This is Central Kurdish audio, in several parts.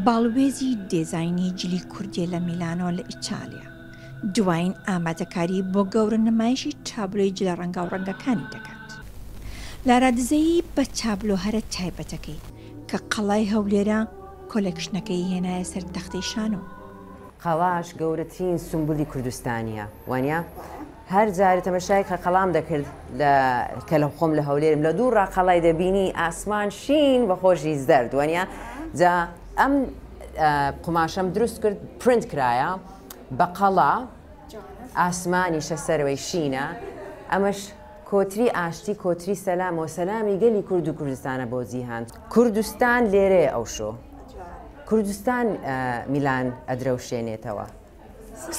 باڵوێزی دێزاینی جلی کوردیە لە میلانۆ لە ئیتالیا دوایین ئامادەکاری بۆ گەورە نمایشی تابلۆی جلە ڕەنگە و ڕەنگەکانی دەکات. لارا دزەیی بە تابلۆ هەرە تایبەتەکەی کە قەڵای هەولێرە کۆلێکشنەکەی هێنایە سەر تەختەی شانۆ. قەڵاش گەورەترین سمبولی کوردستانیە وانیا هەر جارێ تەماشای کە قەڵام دەکرد کە لە خۆم لە هەولێرم لە دوو ڕاقەڵای دەبینی ئاسمان شین بە خۆشی زەرد وانیا جا ئەم قماشەم دروست کرد پرنت کرایە بە قەڵا ئاسمانیشە سەرەوەی شینە ئەمەش کۆتری ئاشتی کۆتری سەلام و سەلامی گەلی کورد و کوردستانە بۆ جیهان. کوردستان لێرێ ئەوشۆ کوردستان میلان ئەدرەوشێنێتەوە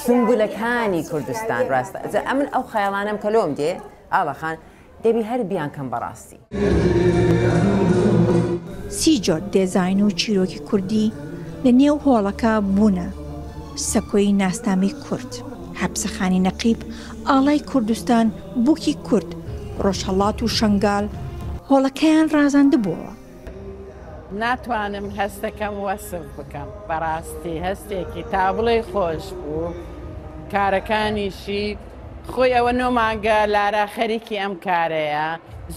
سمبولەکانی کوردستان ڕاستە ئەمن ئەو خەیاڵانم کە لۆم دێ ئاڵەخان دەبی هەر بیان کەم بەڕاستی. سیجۆر دێزاین و چیرۆکی کوردی لە نێو هۆڵەکە بوونە سەکۆی ناسنامی کورد حەبسەخانی نەقیب ئاڵای کوردستان بووکی کورد ڕۆژهەڵات و شەنگال هۆڵەکەیان ڕازاندبووەوە. ناتوانم هەستەکەم وەسف بکەم بەڕاستی هەستێکی تابڵی خۆش بوو کارەکانیشی خۆی ئەوە نۆمانگە لارا خەریکی ئەم کارەیە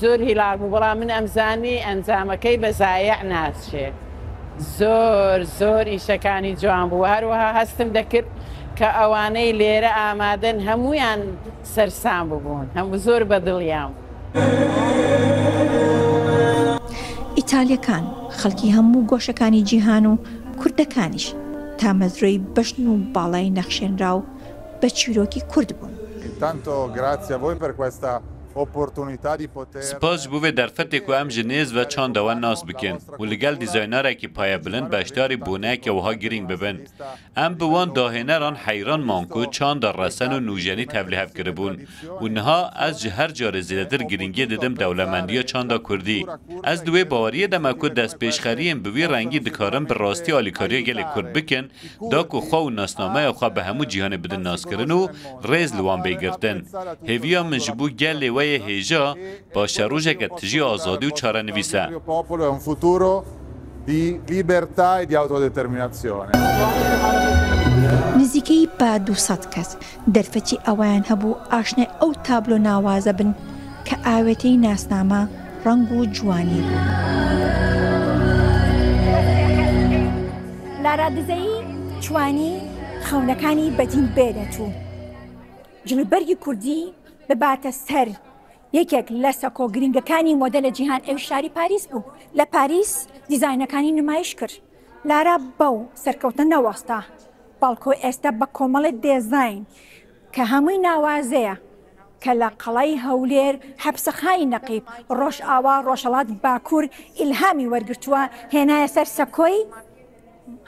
زۆر هیلاڵ بوو بەڵام من ئەمزانی ئەنجامەکەی بە زایع ناچێ زۆر ئیشەکانی جوان بوو هەروەها هەستم دەکرد کە ئەوانەی لێرە ئامادەن هەمویان سەرسام ببوون هەموو زۆر بەدڵیان. ئیتالیەکان خەڵکی هەموو گۆشەکانی جیهان و کوردەکانیش تا مەزرۆی بەشن و باڵای نەخشێنرا و بە چیرۆکی کورد بوون. سپاس بووێ دەرفەتێک و ئەم ژنێز بە چاندەوە ناس بکەن و لەگەڵ دیزاینەرێکی پایە بلند بەشداری بوونەیەکەوەها گرنگ ببن. ئەم بوان داهێنەران حەیران مانکۆ چاندە ڕەسەن و نوژەنی تەبلی هەفکردبوون و نها ئەس ji هەر جارێ زیاتر گرنگیە دەدەم دەوڵەمەندیە چاندا کوردی. ئەس دوێ باوەریە دەما کو دەستپێشخەریên bi vî rengî dikarin bi rastî alîkariya gelê Kurd bikin da ku xwe û nasnameya xwe bi hemû cîhanê bidin naskirin û rêz li wan bêgirtin. Hêviya min ji bo gelê we yê hêja paşa rojeke tijî azadî û çarenivîse. نزیکەی بە 200 کەس دەرفەتی ئەویان هەبوو ئاشنای ئەو تابلۆ ناوازە بن کە ئاوێتەی ناسنامە ڕەنگ و جوانی بوو. لارا دزەیی جوانی خەونەکانی بەدین بێنێتوو جلوبەرگی کوردی بباتە سەر یەکێک لە سەکۆ گرنگەکانی مۆدەلە جیهان ئەو شاری پاریس بوو. لە پاریس دیزاینەکانی نمایش کرد. لارا بەو سەرکەوتە نەوەستا بەڵکۆ ئێستا بە کۆمەڵی دێزاین کە هەمووی ناوازەیە کە لە قەڵای هەولێر حەبسەخانی نەقیب ڕۆژ ئاوا ڕۆژهەڵات باکوور ئیلهامی وەرگرتووە هێنایە سەر سەکۆی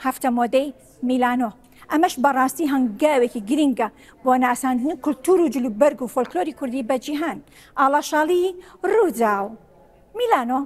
هەفتە مۆدەی میلانۆ. ئەمەش بەڕاستی هەنگاوێکی گرنگە بۆ ناساندنی کولتور و جلوبەرگ و فۆلکلۆری کوردی بە جیهان. ئاڵاشاڵی ڕووجاو میلانۆ